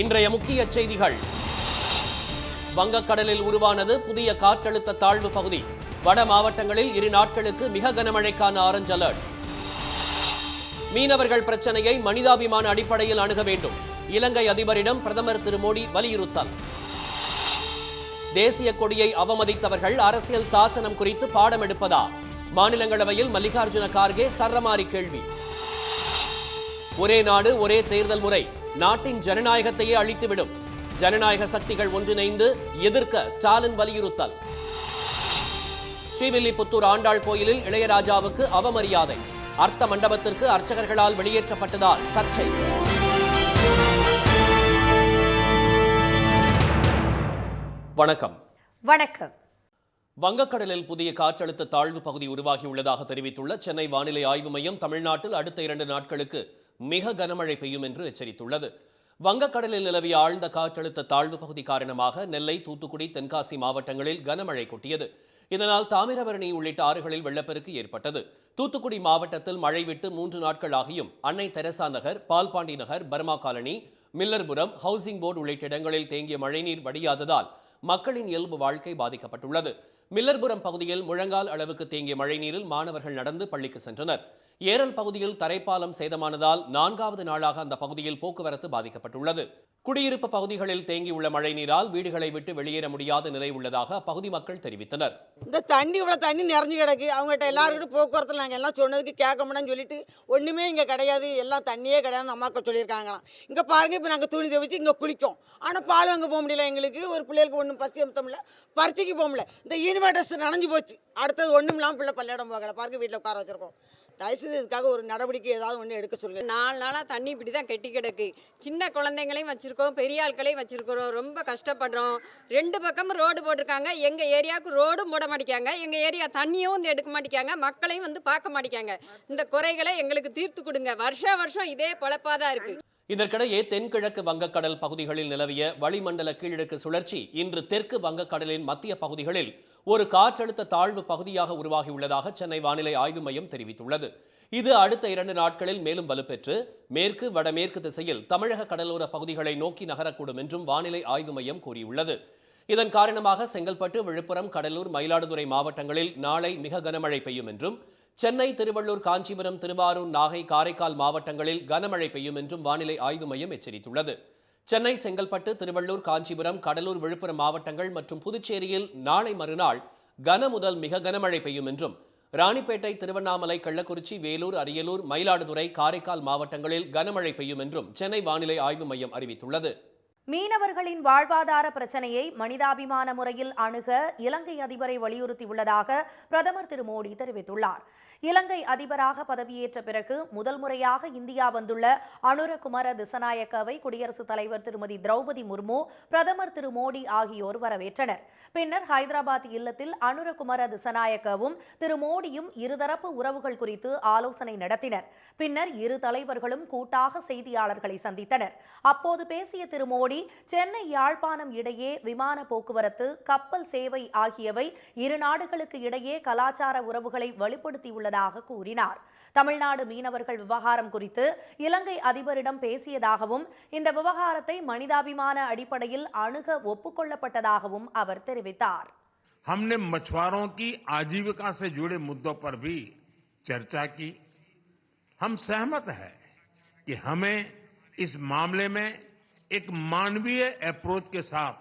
இன்றைய முக்கிய செய்திகள். வங்கக்கடலில் உருவானது புதிய காற்றழுத்த தாழ்வு பகுதி. வட மாவட்டங்களில் 2 நாட்களுக்கு மிக கனமழைக்கான ஆரஞ்சு அலர்ட். மீனவர்கள் பிரச்சனையை மனிதாபிமான அடிப்படையில் அணுக வேண்டும். இலங்கை அதிபரிடம் பிரதமர் திரு மோடி வலியுறுத்தல். தேசிய கொடியை அவமதித்தவர்கள் அரசியல் சாசனம் குறித்து பாடம் எடுப்பதா? மாநிலங்களவையில் மல்லிகார்ஜுன கார்கே சரமாரி கேள்வி. ஒரே நாடு ஒரே தேர்தல் முறை நாட்டின் ஜனநாயகத்தையே அழித்துவிடும். ஜனநாயக சக்திகள் ஒன்றிணைந்து எதிர்க்க ஸ்டாலின் வலியுறுத்தல். ஸ்ரீவில்லிபுத்தூர் ஆண்டாள் கோயிலில் இளையராஜாவுக்கு அவமரியாதை. அர்த்த மண்டபத்திற்கு அர்ச்சகர்களால் வெளியேற்றப்பட்டதால் சர்ச்சை. வணக்கம். வணக்கம். வங்கக்கடலில் புதிய காற்றழுத்த தாழ்வு பகுதி உருவாகியுள்ளதாக தெரிவித்துள்ள சென்னை வானிலை ஆய்வு மையம் தமிழ்நாட்டில் அடுத்த 2 நாட்களுக்கு மிக கனமழை பெய்யும் என்று எச்சரித்துள்ளது. வங்கக்கடலில் நிலவிய ஆழ்ந்த காற்றழுத்த தாழ்வு பகுதி காரணமாக நெல்லை, தூத்துக்குடி, தென்காசி மாவட்டங்களில் கனமழை கொட்டியது. இதனால் தாமிரபரணி உள்ளிட்ட ஆறுகளில் வெள்ளப்பெருக்கு ஏற்பட்டது. தூத்துக்குடி மாவட்டத்தில் மழை விட்டு 3 நாட்கள் ஆகியும் Annai Teresa Nagar, Palpandi Nagar, Burma colony, Millerpuram, housing board உள்ளிட்ட இடங்களில் தேங்கிய மழைநீர் வடியாததால் மக்களின் இயல்பு வாழ்க்கை பாதிக்கப்பட்டுள்ளது. மில்லர்புரம் பகுதியில் முழங்கால் அளவுக்கு தேங்கிய மழைநீரில் மாணவர்கள் நடந்து பள்ளிக்கு சென்றனர். ஏரல் பகுதியில் தரைப்பாலம் சேதமானதால் 4வது நாளாக அந்த பகுதியில் போக்குவரத்து பாதிக்கப்பட்டுள்ளது. குடியிருப்பு பகுதிகளில் தேங்கியுள்ள மழைநீரால் வீடுகளை விட்டு வெளியேற முடியாத நிலை உள்ளதாக அப்பகுதி மக்கள் தெரிவித்தனர். இந்த தண்ணி இவ்வளவு தண்ணி நிறைஞ்சு கிடக்கு. அவங்ககிட்ட எல்லாருக்கிட்ட போக்குவரத்துல நாங்கள் எல்லாம் சொன்னதுக்கு கேட்க முடியும்னு சொல்லிட்டு ஒன்றுமே இங்கே கிடையாது, எல்லாம் தண்ணியே கிடையாதுன்னு அம்மாக்கள் சொல்லியிருக்காங்களாம். இங்கே பாருங்க, இப்போ நாங்கள் துணி துவைச்சு இங்கே குளிக்கும். ஆனால் பால் வாங்க போக முடியல. எங்களுக்கு ஒரு பிள்ளைகளுக்கு ஒன்றும் பசி அமுத்த முடியல, பரிச்சைக்கு போக முடியல. இந்த யூனிவர்ஸ் நனைஞ்சு போச்சு. அடுத்தது ஒன்றும் இல்லாமல் பிள்ளை பள்ளியிடம் போகல. பாருங்க, வீட்டில் உட்கார வச்சிருக்கோம். தயவுசெய்து இதுக்காக ஒரு நடவடிக்கை ஏதாவது ஒன்று எடுக்க சொல்லுங்கள். 4 நாளாக தண்ணி இப்படி தான் கெட்டி கிடக்கு. சின்ன குழந்தைங்களையும் வச்சுருக்கோம், பெரிய ஆட்களையும் வச்சுருக்கிறோம். ரொம்ப கஷ்டப்படுறோம். 2 பக்கமும் ரோடு போட்டிருக்காங்க. எங்கள் ஏரியாவுக்கு ரோடும் போட மாட்டேங்காங்க. எங்கள் ஏரியா தண்ணியும் வந்து எடுக்க மாட்டேங்காங்க. மக்களையும் வந்து பார்க்க மாட்டேங்காங்க. இந்த குறைகளை எங்களுக்கு தீர்த்து கொடுங்க. வருஷம் இதே பொழப்பாக தான் இருக்குது. இதற்கிடையே தென்கிழக்கு வங்கக்கடல் பகுதிகளில் நிலவிய வளிமண்டல கீழடுக்கு சுழற்சி இன்று தெற்கு வங்கக்கடலின் மத்திய பகுதிகளில் ஒரு காற்றழுத்த தாழ்வு பகுதியாக உருவாகியுள்ளதாக சென்னை வானிலை ஆய்வு மையம் தெரிவித்துள்ளது. இது அடுத்த 2 நாட்களில் மேலும் வலுப்பெற்று மேற்கு வடமேற்கு திசையில் தமிழக கடலோர பகுதிகளை நோக்கி நகரக்கூடும் என்றும் வானிலை ஆய்வு மையம் கூறியுள்ளது. இதன் காரணமாக செங்கல்பட்டு, விழுப்புரம், கடலூர், மயிலாடுதுறை மாவட்டங்களில் நாளை மிக கனமழை பெய்யும் என்றும் சென்னை, திருவள்ளூர், காஞ்சிபுரம், திருவாரூர், நாகை, காரைக்கால் மாவட்டங்களில் கனமழை பெய்யும் என்றும் வானிலை ஆய்வு மையம் எச்சரித்துள்ளது. சென்னை, செங்கல்பட்டு, திருவள்ளூர், காஞ்சிபுரம், கடலூர், விழுப்புரம் மாவட்டங்கள் மற்றும் புதுச்சேரியில் நாளை மறுநாள் கன முதல் மிக கனமழை பெய்யும் என்றும் ராணிப்பேட்டை, திருவண்ணாமலை, கள்ளக்குறிச்சி, வேலூர், அரியலூர், மயிலாடுதுறை, காரைக்கால் மாவட்டங்களில் கனமழை பெய்யும் என்றும் சென்னை வானிலை ஆய்வு மையம் அறிவித்துள்ளது. மீனவர்களின் வாழ்வாதார பிரச்சனையை மனிதாபிமான முறையில் அணுக இலங்கை அதிபரை வலியுறுத்தியுள்ளதாக பிரதமர் திரு மோடி தெரிவித்துள்ளார். இலங்கை அதிபராக பதவியேற்ற பிறகு முதல் முறையாக இந்தியா வந்துள்ள அனுரகுமார திசநாயக்கவை குடியரசுத் தலைவர் திருமதி திரௌபதி முர்மு, பிரதமர் திரு மோடி ஆகியோர் வரவேற்றனர். பின்னர் ஹைதராபாத் இல்லத்தில் அனுரகுமார திசநாயக்கவும் திரு மோடியும் இருதரப்பு உறவுகள் குறித்து ஆலோசனை நடத்தினர். பின்னர் இரு தலைவர்களும் கூட்டாக செய்தியாளர்களை சந்தித்தனர். அப்போது பேசிய திரு மோடி, சென்னை யாழ்ப்பாணம் இடையே விமான போக்குவரத்து, கப்பல் சேவை ஆகியவை 2 நாடுகளுக்கு இடையே கலாச்சார உறவுகளை வலுப்படுத்தியுள்ளதாக கூறினார். தமிழ்நாடு மீனவர்கள் விவகாரம் குறித்து இலங்கை அதிபரிடம் பேசியதாகவும் இந்த விவகாரத்தை மனிதாபிமான அடிப்படையில் அணுக ஒப்புக்கொள்ளப்பட்டதாகவும் அவர் தெரிவித்தார். हमने मछुआरों की आजीविका से जुड़े मुद्दों पर भी चर्चा की. हम सहमत हैं कि हमें इस मामले में एक मानवीय अप्रोच के साथ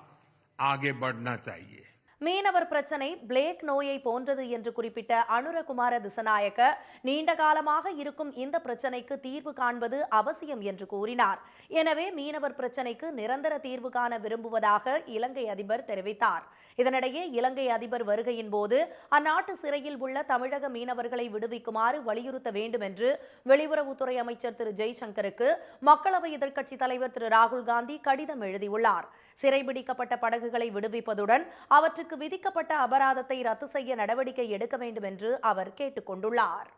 आगे बढ़ना चाहिए. மீனவர் பிரச்சனை பிளேக் நோயை போன்றது என்று குறிப்பிட்ட அனுரகுமார திசநாயக்க, நீண்ட காலமாக இருக்கும் இந்த பிரச்சனைக்கு தீர்வு காண்பது அவசியம் என்று கூறினார். எனவே மீனவர் பிரச்சனைக்கு நிரந்தர தீர்வு காண விரும்புவதாக இலங்கை அதிபர் தெரிவித்தார். இதனிடையே இலங்கை அதிபர் வருகையின் போது அந்நாட்டு சிறையில் உள்ள தமிழக மீனவர்களை விடுவிக்குமாறு வலியுறுத்த வேண்டும் என்று வெளியுறவுத்துறை அமைச்சர் திரு ஜெய்சங்கருக்கு மக்களவை எதிர்க்கட்சித் தலைவர் திரு ராகுல் காந்தி கடிதம் எழுதியுள்ளார். சிறைபிடிக்கப்பட்ட படகுகளை விடுவிப்பதுடன் அவற்றுக்கு விதிக்கப்பட்ட அபராதத்தை ரத்து செய்ய நடவடிக்கை எடுக்க வேண்டும் என்று அவர் கேட்டுக் கொண்டுள்ளார்.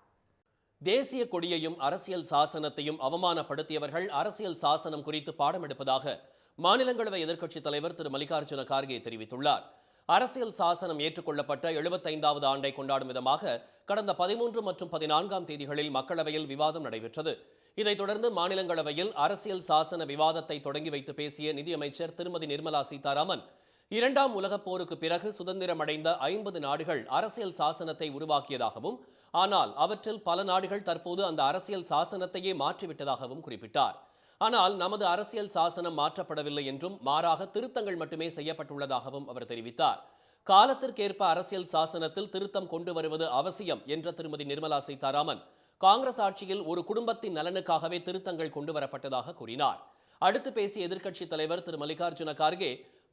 தேசிய கொடியையும் அரசியல் சாசனத்தையும் அவமானப்படுத்தியவர்கள் அரசியல் சாசனம் குறித்து பாடம் எடுப்பதாக மாநிலங்களவை எதிர்க்கட்சித் தலைவர் திரு மல்லிகார்ஜுன கார்கே தெரிவித்துள்ளார். அரசியல் சாசனம் ஏற்றுக்கொள்ளப்பட்ட 75வது ஆண்டை கொண்டாடும் விதமாக கடந்த 13 மற்றும் 14ஆம் தேதிகளில் மக்களவையில் விவாதம் நடைபெற்றது. இதைத் தொடர்ந்து மாநிலங்களவையில் அரசியல் சாசன விவாதத்தை தொடங்கி வைத்து பேசிய நிதியமைச்சர் திருமதி நிர்மலா சீதாராமன், இரண்டாம் உலகப் போருக்கு பிறகு சுதந்திரமடைந்த 50 நாடுகள் அரசியல் சாசனத்தை உருவாக்கியதாகவும், ஆனால் அவற்றில் பல நாடுகள் தற்போது அந்த அரசியல் சாசனத்தையே மாற்றிவிட்டதாகவும் குறிப்பிட்டார். ஆனால் நமது அரசியல் சாசனம் மாற்றப்படவில்லை என்றும், மாறாக திருத்தங்கள் மட்டுமே செய்யப்பட்டுள்ளதாகவும் அவர் தெரிவித்தார். காலத்திற்கேற்ப அரசியல் சாசனத்தில் திருத்தம் கொண்டு வருவது அவசியம் என்ற திருமதி நிர்மலா சீதாராமன், காங்கிரஸ் ஆட்சியில் ஒரு குடும்பத்தின் நலனுக்காகவே திருத்தங்கள் கொண்டு வரப்பட்டதாக கூறினார். அடுத்து பேசிய எதிர்க்கட்சித் தலைவர் திரு மல்லிகார்ஜுன கார்கே,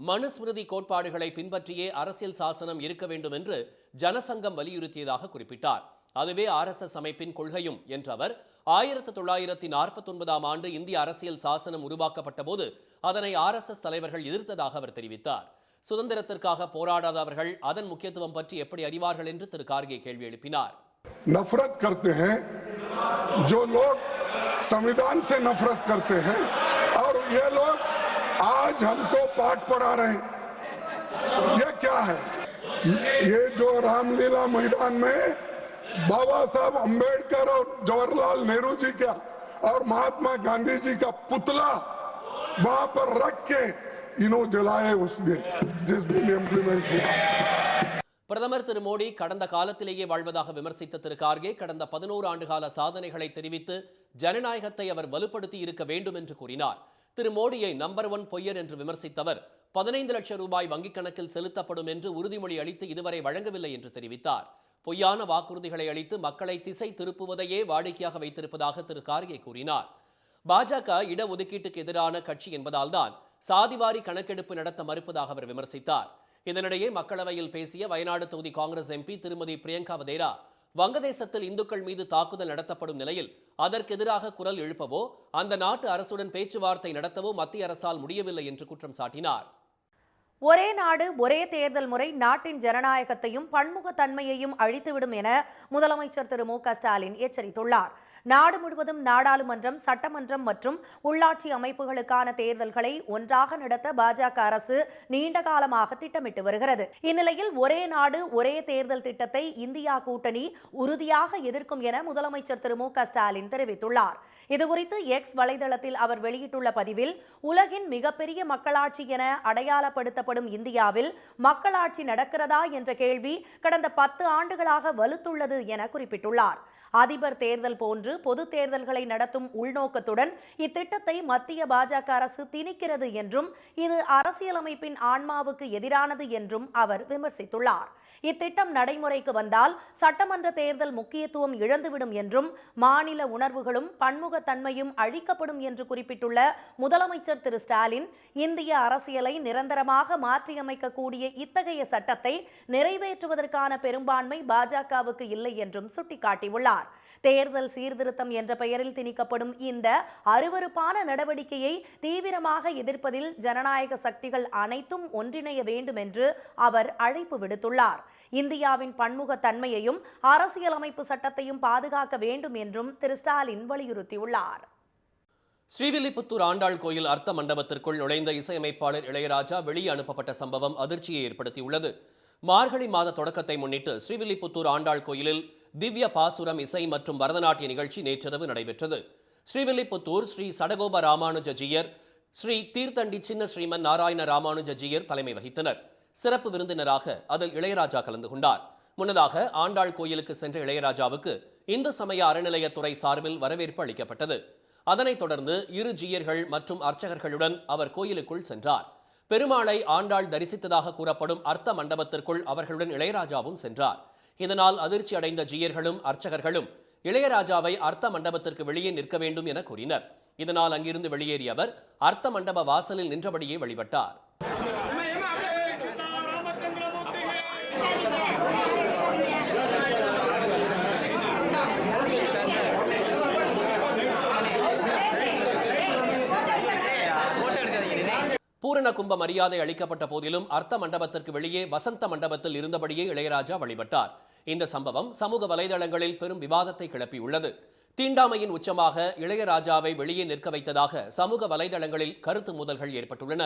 மனுஸ்மிருதி கோட்பாடுகளை பின்பற்றியே அரசியல் சாசனம் இருக்க வேண்டும் என்று ஜனசங்கம் வலியுறுத்தியதாக குறிப்பிட்டார். அதுவே RSS அமைப்பின் கொள்கையும் என்ற அவர், 1949ஆம் ஆண்டு இந்திய அரசியல் சாசனம் உருவாக்கப்பட்ட போது அதனை RSS தலைவர்கள் எதிர்த்ததாக அவர் தெரிவித்தார். சுதந்திரத்திற்காக போராடாதவர்கள் அதன் முக்கியத்துவம் பற்றி எப்படி அறிவார்கள் என்று திரு கார்கே கேள்வி எழுப்பினார். नफरत करते हैं जो लोग संविधान से नफरत करते हैं, और ये लोग आज हमको पाठ पढ़ा रहे हैं. ये क्या है? ये जो रामलीला मैदान में बाबा साहब अंबेडकर और जवाहरलाल नेहरू जी का और महात्मा गांधी जी का पुतला वहां पर रख के इन्होंने जलाए उस दिन, जिस दिन इम्प्लीमेंट हुआ. பிரதமர் திரு மோடி கடந்த காலத்திலேயே வாழ்வதாக விமர்சித்த திரு கார்கே, கடந்த 11 ஆண்டுகால சாதனைகளை தெரிவித்து ஜனநாயகத்தை அவர் வலுப்படுத்தி இருக்க வேண்டும் என்று கூறினார். திரு மோடியை நம்பர் 1 பொய்யர் என்று விமர்சித்தவர், 15 லட்சம் ரூபாய் வங்கிக் கணக்கில் செலுத்தப்படும் என்று உறுதிமொழி அளித்து இதுவரை வழங்கவில்லை என்று தெரிவித்தார். பொய்யான வாக்குறுதிகளை அளித்து மக்களை திசை திருப்புவதையே வாடிக்கையாக வைத்திருப்பதாக திரு கார்கே கூறினார். பாஜக இடஒதுக்கீட்டுக்கு எதிரான கட்சி என்பதால்தான் சாதிவாரி கணக்கெடுப்பு நடத்த மறுப்பதாக அவர் விமர்சித்தார். இதனிடையே மக்களவையில் பேசிய வயநாடு தொகுதி காங்கிரஸ் MP திருமதி பிரியங்கா வதேரா, வங்கதேசத்தில் இந்துக்கள் மீது தாக்குதல் நடத்தப்படும் நிலையில் அதற்கு எதிராக குரல் எழுப்பவோ அந்த நாட்டு அரசுடன் பேச்சுவார்த்தை நடத்தவோ மத்திய அரசால் முடியவில்லை என்று குற்றம் சாட்டினார். ஒரே நாடு ஒரே தேர்தல் முறை நாட்டின் ஜனநாயகத்தையும் பன்முகத்தன்மையையும் அழித்துவிடும் என முதலமைச்சர் திரு மு.க. ஸ்டாலின் எச்சரித்துள்ளார். நாடு முழுவதும் நாடாளுமன்றம், சட்டமன்றம் மற்றும் உள்ளாட்சி அமைப்புகளுக்கான தேர்தல்களை ஒன்றாக நடத்த பாஜக அரசு நீண்ட காலமாக திட்டமிட்டு வருகிறது. இந்நிலையில் ஒரே நாடு ஒரே தேர்தல் திட்டத்தை இந்தியா கூட்டணி உறுதியாக எதிர்க்கும் என முதலமைச்சர் திரு மு.க. ஸ்டாலின் தெரிவித்துள்ளார். இதுகுறித்து எக்ஸ் வலைதளத்தில் அவர் வெளியிட்டுள்ள பதிவில், உலகின் மிகப்பெரிய மக்களாட்சி என அடையாளப்படுத்தப்படும் இந்தியாவில் மக்களாட்சி நடக்கிறதா என்ற கேள்வி கடந்த 10 ஆண்டுகளாக வலுத்துள்ளது என குறிப்பிட்டுள்ளார். அதிபர் தேர்தல் போன்று பொது தேர்தல்களை நடத்தும் உள்நோக்கத்துடன் இத்திட்டத்தை மத்திய பாஜக அரசு திணிக்கிறது என்றும், இது அரசியலமைப்பின் ஆன்மாவுக்கு எதிரானது என்றும் அவர் விமர்சித்துள்ளார். இத்திட்டம் நடைமுறைக்கு வந்தால் சட்டமன்ற தேர்தல் முக்கியத்துவம் இழந்துவிடும் என்றும், மாநில உணர்வுகளும் பன்முகத்தன்மையும் அழிக்கப்படும் என்று குறிப்பிட்டுள்ள முதலமைச்சர் திரு ஸ்டாலின், இந்திய அரசியலை நிரந்தரமாக மாற்றியமைக்கக்கூடிய இத்தகைய சட்டத்தை நிறைவேற்றுவதற்கான பெரும்பான்மை பாஜகவுக்கு இல்லை என்றும் சுட்டிக்காட்டியுள்ளார். தேர்தல் சீர்திருத்தம் என்ற பெயரில் திணிக்கப்படும் இந்த அருவருப்பான நடவடிக்கையை தீவிரமாக எதிர்ப்பதில் ஜனநாயக சக்திகள் அனைத்தும் ஒன்றிணைய வேண்டும் என்று அவர் அழைப்பு விடுத்துள்ளார். இந்தியாவின் பன்முகத்தன்மையையும் அரசியலமைப்பு சட்டத்தையும் பாதுகாக்க வேண்டும் என்றும் திரு ஸ்டாலின் வலியுறுத்தியுள்ளார். ஸ்ரீவில்லிபுத்தூர் ஆண்டாள் கோயில் அர்த்த மண்டபத்திற்குள் நுழைந்த இசையமைப்பாளர் இளையராஜா வெளியே அனுப்பப்பட்ட சம்பவம் அதிர்ச்சியை ஏற்படுத்தியுள்ளது. மார்கழி மாத தொடக்கத்தை முன்னிட்டு ஸ்ரீவில்லிபுத்தூர் ஆண்டாள் கோயிலில் திவ்ய பாசுரம், இசை மற்றும் பரதநாட்டிய நிகழ்ச்சி நேற்றிரவு நடைபெற்றது. ஸ்ரீவில்லிபுத்தூர் ஸ்ரீ சடகோப ராமானுஜ ஜீயர், ஸ்ரீ தீர்த்தண்டி சின்ன ஸ்ரீமன் நாராயண ராமானுஜ ஜீயர் தலைமை வகித்தனர். சிறப்பு விருந்தினராக அதில் இளையராஜா கலந்து கொண்டார். முன்னதாக ஆண்டாள் கோயிலுக்கு சென்ற இளையராஜாவுக்கு இந்து சமய அறநிலையத்துறை சார்பில் வரவேற்பு அளிக்கப்பட்டது. அதனைத் தொடர்ந்து இரு ஜீயர்கள் மற்றும் அர்ச்சகர்களுடன் அவர் கோயிலுக்குள் சென்றார். பெருமாளை ஆண்டாள் தரிசித்ததாக கூறப்படும் அர்த்த மண்டபத்திற்குள் அவர்களுடன் இளையராஜாவும் சென்றார். இதனால் அதிர்ச்சி அடைந்த ஜீயர்களும் அர்ச்சகர்களும் இளையராஜாவை அர்த்த மண்டபத்திற்கு வெளியே நிற்க வேண்டும் என கூறினர். இதனால் அங்கிருந்து வெளியேறிய அவர் அர்த்த மண்டப வாசலில் நின்றபடியே வழிபட்டார். பூரண கும்ப மரியாதை அளிக்கப்பட்ட போதிலும் அர்த்த மண்டபத்திற்கு வெளியே வசந்த மண்டபத்தில் இருந்தபடியே இளையராஜா வழிபட்டார். இந்த சம்பவம் சமூக வலைதளங்களில் பெரும் விவாதத்தை கிளப்பியுள்ளது. தீண்டாமையின் உச்சமாக இளையராஜாவை வெளியே நிற்க வைத்ததாக சமூக வலைதளங்களில் கருத்து மோதல்கள் ஏற்பட்டுள்ளன.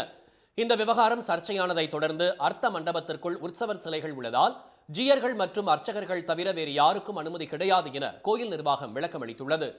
இந்த விவகாரம் சர்ச்சையானதை தொடர்ந்து அர்த்த மண்டபத்திற்குள் உற்சவர் சிலைகள் உள்ளதால் ஜீயர்கள் மற்றும் அர்ச்சகர்கள் தவிர வேறு யாருக்கும் அனுமதி கிடையாது என கோயில் நிர்வாகம் விளக்கம் அளித்துள்ளது.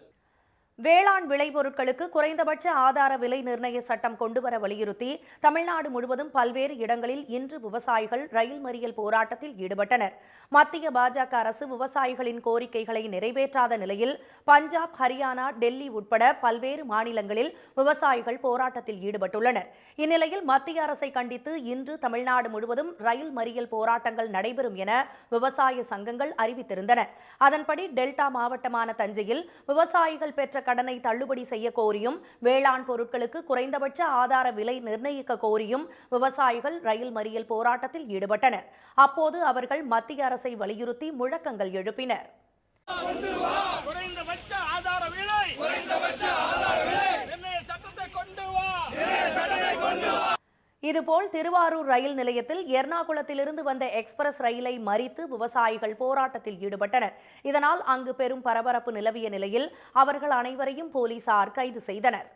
வேளாண் விளைபொருட்களுக்கு குறைந்தபட்ச ஆதார விலை நிர்ணய சட்டம் கொண்டுவர வலியுறுத்தி தமிழ்நாடு முழுவதும் பல்வேறு இடங்களில் இன்று விவசாயிகள் ரயில் மறியல் போராட்டத்தில் ஈடுபட்டனர். மத்திய பாஜக அரசு விவசாயிகளின் கோரிக்கைகளை நிறைவேற்றாத நிலையில் பஞ்சாப், ஹரியானா, டெல்லி உட்பட பல்வேறு மாநிலங்களில் விவசாயிகள் போராட்டத்தில் ஈடுபட்டுள்ளனர். இந்நிலையில் மத்திய அரசை கண்டித்து இன்று தமிழ்நாடு முழுவதும் ரயில் மறியல் போராட்டங்கள் நடைபெறும் என விவசாய சங்கங்கள் அறிவித்திருந்தன. அதன்படி டெல்டா மாவட்டமான தஞ்சையில் விவசாயிகள் பெற்ற கடனை தள்ளுபடி செய்ய கோரியும் வேளாண் பொருட்களுக்கு குறைந்தபட்ச ஆதார விலை நிர்ணயிக்க கோரியும் விவசாயிகள் ரயில் மறியல் போராட்டத்தில் ஈடுபட்டனர். அப்போது அவர்கள் மத்திய அரசை வலியுறுத்தி முழக்கங்கள் எழுப்பினர். இதுபோல் திருவாரூர் ரயில் நிலையத்தில் எர்ணாகுளத்திலிருந்து வந்த எக்ஸ்பிரஸ் ரயிலை மறித்து விவசாயிகள் போராட்டத்தில் ஈடுபட்டனர். இதனால் அங்கு பெரும் பரபரப்பு நிலவிய நிலையில் அவர்கள் அனைவரையும் போலீசார் கைது செய்தனர்.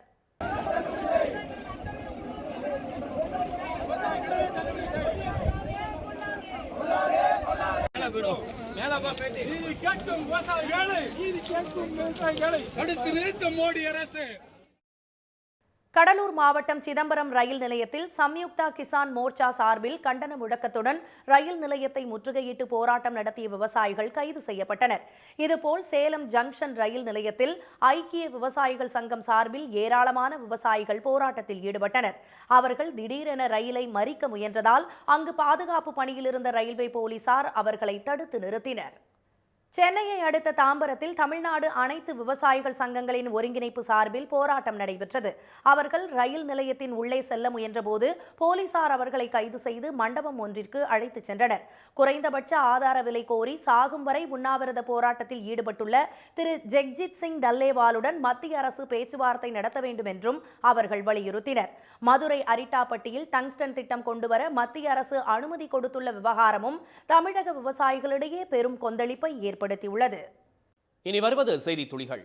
கடலூர் மாவட்டம் சிதம்பரம் ரயில் நிலையத்தில் சம்யுக்தா கிசான் மோர்ச்சா சார்பில் கண்டன முழக்கத்துடன் ரயில் நிலையத்தை முற்றுகையிட்டு போராட்டம் நடத்திய விவசாயிகள் கைது செய்யப்பட்டனர். இதுபோல் சேலம் ஜங்ஷன் ரயில் நிலையத்தில் ஐக்கிய விவசாயிகள் சங்கம் சார்பில் ஏராளமான விவசாயிகள் போராட்டத்தில் ஈடுபட்டனர். அவர்கள் திடீரென ரயிலை மறிக்க முயன்றதால் அங்கு பாதுகாப்பு பணியில் இருந்த ரயில்வே போலீசார் அவர்களை தடுத்து நிறுத்தினர். சென்னையை அடுத்த தாம்பரத்தில் தமிழ்நாடு அனைத்து விவசாயிகள் சங்கங்களின் ஒருங்கிணைப்பு சார்பில் போராட்டம் நடைபெற்றது. அவர்கள் ரயில் நிலையத்தின் உள்ளே செல்ல முயன்றபோது போலீசார் அவர்களை கைது செய்து மண்டபம் ஒன்றிற்கு அழைத்துச் சென்றனர். குறைந்தபட்ச ஆதார விலை கோரி சாகும் வரை உண்ணாவிரத போராட்டத்தில் ஈடுபட்டுள்ள திரு ஜெக்ஜித் சிங் டல்லேவாலுடன் மத்திய அரசு பேச்சுவார்த்தை நடத்த வேண்டும் என்றும் அவர்கள் வலியுறுத்தினர். மதுரை அரிட்டாப்பட்டியில் டங்ஸ்டன் திட்டம் கொண்டுவர மத்திய அரசு அனுமதி கொடுத்துள்ள விவகாரமும் தமிழக விவசாயிகளிடையே பெரும் கொந்தளிப்பை ஏற்படுத்தியுள்ளது. இனி வருவது செய்தி துளிகள்.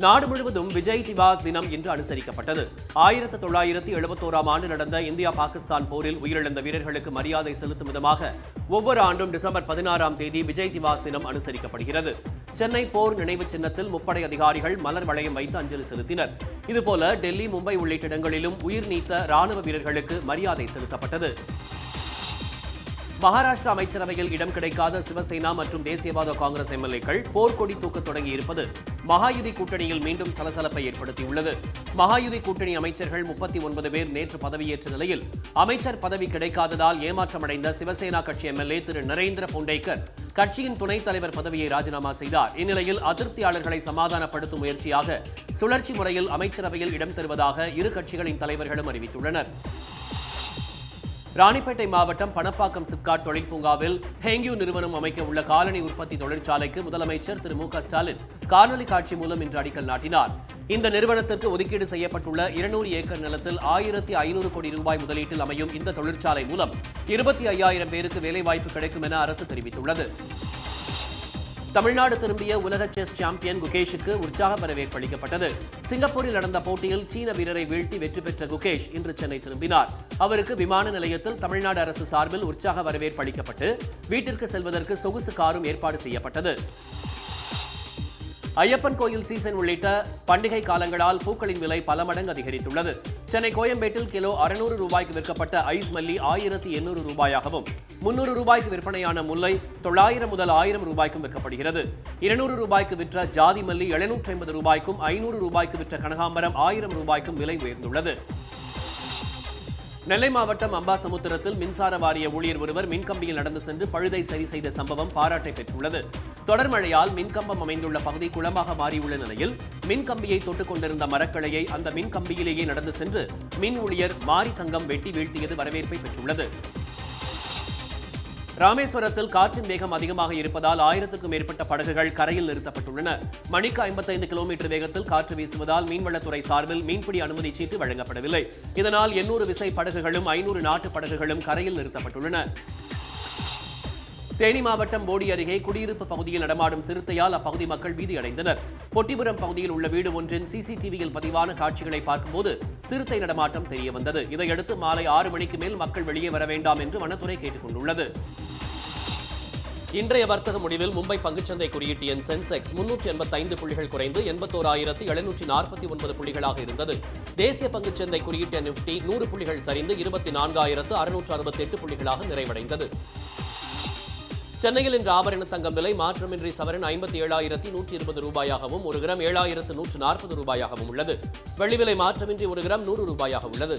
நாடு முழுவதும் விஜய் திவாஸ் தினம் இன்று அனுசரிக்கப்பட்டது. 1971ஆம் ஆண்டு நடந்த இந்தியா பாகிஸ்தான் போரில் உயிரிழந்த வீரர்களுக்கு மரியாதை செலுத்தும் விதமாக ஒவ்வொரு ஆண்டும் டிசம்பர் 16ஆம் தேதி விஜய் திவாஸ் தினம் அனுசரிக்கப்படுகிறது. சென்னை போர் நினைவு சின்னத்தில் முப்படை அதிகாரிகள் மலர் வளையம் வைத்து அஞ்சலி செலுத்தினர். இதுபோல டெல்லி, மும்பை உள்ளிட்ட இடங்களிலும் உயிர் நீத்த ராணுவ வீரர்களுக்கு மரியாதை செலுத்தப்பட்டது. மகாராஷ்டிரா அமைச்சரவையில் இடம் கிடைக்காத சிவசேனா மற்றும் தேசியவாத காங்கிரஸ் எம்எல்ஏக்கள் போர்க்கொடி தூக்க தொடங்கியிருப்பது மகாயுதி கூட்டணியில் மீண்டும் சலசலப்பை ஏற்படுத்தியுள்ளது. மகாயுதி கூட்டணி அமைச்சர்கள் 39 பேர் நேற்று பதவியேற்ற நிலையில் அமைச்சர் பதவி கிடைக்காததால் ஏமாற்றமடைந்த சிவசேனா கட்சி எம்எல்ஏ திரு நரேந்திர பொண்டேக்கர் கட்சியின் துணைத் தலைவர் பதவியை ராஜினாமா செய்தார். இந்நிலையில் அதிருப்தியாளர்களை சமாதானப்படுத்தும் முயற்சியாக சுழற்சி முறையில் அமைச்சரவையில் இடம் தருவதாக இரு கட்சிகளின் தலைவர்களும் அறிவித்துள்ளனர். ராணிப்பேட்டை மாவட்டம் பணப்பாக்கம் சிப்காட் தொழில் பூங்காவில் ஹேங்யூ நிறுவனம் அமைக்க உள்ள காலணி உற்பத்தி தொழிற்சாலைக்கு முதலமைச்சர் திரு மு க ஸ்டாலின் காணொலி காட்சி மூலம் இன்று அடிக்கல் நாட்டினார். இந்த நிறுவனத்திற்கு ஒதுக்கீடு செய்யப்பட்டுள்ள 200 ஏக்கர் நிலத்தில் 1500 கோடி ரூபாய் முதலீட்டில் அமையும் இந்த தொழிற்சாலை மூலம் 25,000 பேருக்கு வேலைவாய்ப்பு கிடைக்கும் என அரசு தெரிவித்துள்ளது. தமிழ்நாடு திரும்பிய உலக செஸ் சாம்பியன் குகேஷுக்கு உற்சாக வரவேற்பு அளிக்கப்பட்டது. சிங்கப்பூரில் நடந்த போட்டியில் சீன வீரரை வீழ்த்தி வெற்றி பெற்ற குகேஷ் இன்று சென்னை திரும்பினார். அவருக்கு விமான நிலையத்தில் தமிழ்நாடு அரசு சார்பில் உற்சாக வரவேற்பு அளிக்கப்பட்டு வீட்டிற்கு செல்வதற்கு சொகுசு காரும் ஏற்பாடு செய்யப்பட்டது. ஐயப்பன் கோயில் சீசன் உள்ளிட்ட பண்டிகை காலங்களால் பூக்களின் விலை பல மடங்கு அதிகரித்துள்ளது. சென்னை கோயம்பேட்டில் கிலோ 600 ரூபாய்க்கு விற்கப்பட்ட ஐஸ் மல்லி 1800 ரூபாயாகவும் 300 ரூபாய்க்கு விற்பனையான முல்லை 900 முதல் 1000 ரூபாய்க்கும் விற்கப்படுகிறது. 200 ரூபாய்க்கு விற்ற ஜாதி மல்லி 750 ரூபாய்க்கும் 500 ரூபாய்க்கு விற்ற கனகாம்பரம் 1000 ரூபாய்க்கும் விலை உயர்ந்துள்ளது. நெல்லை மாவட்டம் அம்பாசமுத்திரத்தில் மின்சார வாரிய ஊழியர் ஒருவர் மின்கம்பியில் நடந்து சென்று பழுதை சரி செய்த சம்பவம் பாராட்டை பெற்றுள்ளது. தொடர் மழையால் மின்கம்பம் அமைந்துள்ள பகுதி குளமாக மாறியுள்ள நிலையில் மின்கம்பியை தொட்டுக் கொண்டிருந்த மரக்கிளையை அந்த மின்கம்பியிலேயே நடந்து சென்று மின் ஊழியர் மாரி தங்கம் வெட்டி வீழ்த்தியது வரவேற்பை பெற்றுள்ளது. ராமேஸ்வரத்தில் காற்றின் வேகம் அதிகமாக இருப்பதால் 1000க்கும் மேற்பட்ட படகுகள் கரையில் நிறுத்தப்பட்டுள்ளன. மணிக்கு 55 கிலோமீட்டர் வேகத்தில் காற்று வீசுவதால் மீன்வளத்துறை சார்பில் மீன்பிடி அனுமதி சீட்டு வழங்கப்படவில்லை. இதனால் 800 விசை படகுகளும் 500 நாட்டு படகுகளும் கரையில் நிறுத்தப்பட்டுள்ளன. தேனி மாவட்டம் போடி அருகே குடியிருப்பு பகுதியில் நடமாடும் சிறுத்தையால் அப்பகுதி மக்கள் பீதியடைந்தனர். பொட்டிபுரம் பகுதியில் உள்ள வீடு ஒன்றின் சிசிடிவியில் பதிவான காட்சிகளை பார்க்கும்போது சிறுத்தை நடமாட்டம் தெரியவந்தது. இதையடுத்து மாலை 6 மணிக்கு மேல் மக்கள் வெளியே வர வேண்டாம் என்று வனத்துறை கேட்டுக் கொண்டுள்ளது. இன்றைய வர்த்தக முடிவில் மும்பை பங்குச்சந்தை குறியீட்டு எண் சென்செக்ஸ் 385 புள்ளிகள் குறைந்து 81,749 புள்ளிகளாக இருந்தது. தேசிய பங்குச்சந்தை குறியீட்டு எண் நிஃப்டி 100 புள்ளிகள் சரிந்து 24,668 புள்ளிகளாக நிறைவடைந்தது. சென்னையில் இன்று ஆபரண தங்கம் விலை மாற்றமின்றி சவரன் 57,120 ரூபாயாகவும் 1 கிராம் 7,140 ரூபாயாகவும் உள்ளது. வெள்ளி விலை மாற்றமின்றி 1 கிராம் 100 ரூபாயாக உள்ளது.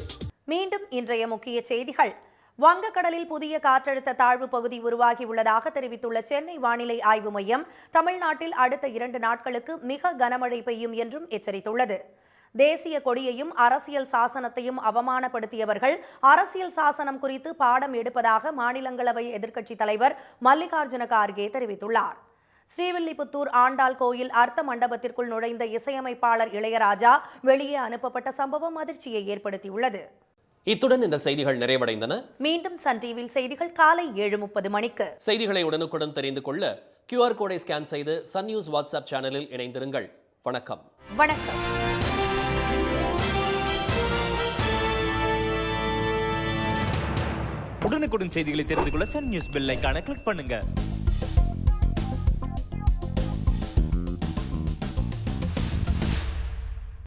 மீண்டும் இன்றைய முக்கிய செய்திகள். வங்கக்கடலில் புதிய காற்றழுத்த தாழ்வு பகுதி உருவாகியுள்ளதாக தெரிவித்துள்ள சென்னை வானிலை ஆய்வு மையம், தமிழ்நாட்டில் அடுத்த 2 நாட்களுக்கு மிக கனமழை பெய்யும் என்றும் எச்சரித்துள்ளது. தேசிய கொடியையும் அரசியல் சாசனத்தையும் அவமானப்படுத்தியவர்கள் அரசியல் சாசனம் குறித்து பாடம் எடுப்பதாக மாநிலங்களவை எதிர்க்கட்சித் தலைவர் மல்லிகார்ஜுன கார்கே தெரிவித்துள்ளார். ஸ்ரீவில்லிபுத்தூர் ஆண்டாள் கோயில் அர்த்த மண்டபத்திற்குள் நுழைந்த இசையமைப்பாளர் இளையராஜா வெளியே அனுப்பப்பட்ட சம்பவம் அதிர்ச்சியை ஏற்படுத்தியுள்ளது. இத்துடன் இந்த செய்திகள் நிறைவடைந்தன. மீண்டும் சன் டிவியில் செய்திகள் காலை 7:30 மணிக்கு. செய்திகளை உடனுக்குடன் தெரிந்து கொள்ள QR கோடை ஸ்கேன் செய்து சன் நியூஸ் வாட்ஸ்அப் சேனலில் இணைந்திருங்கள். வணக்கம். வணக்கம். உடனுக்குடன் செய்திகளை தெரிந்து கொள்ள சன் நியூஸ் பெல் ஐகானை கிளிக் பண்ணுங்க.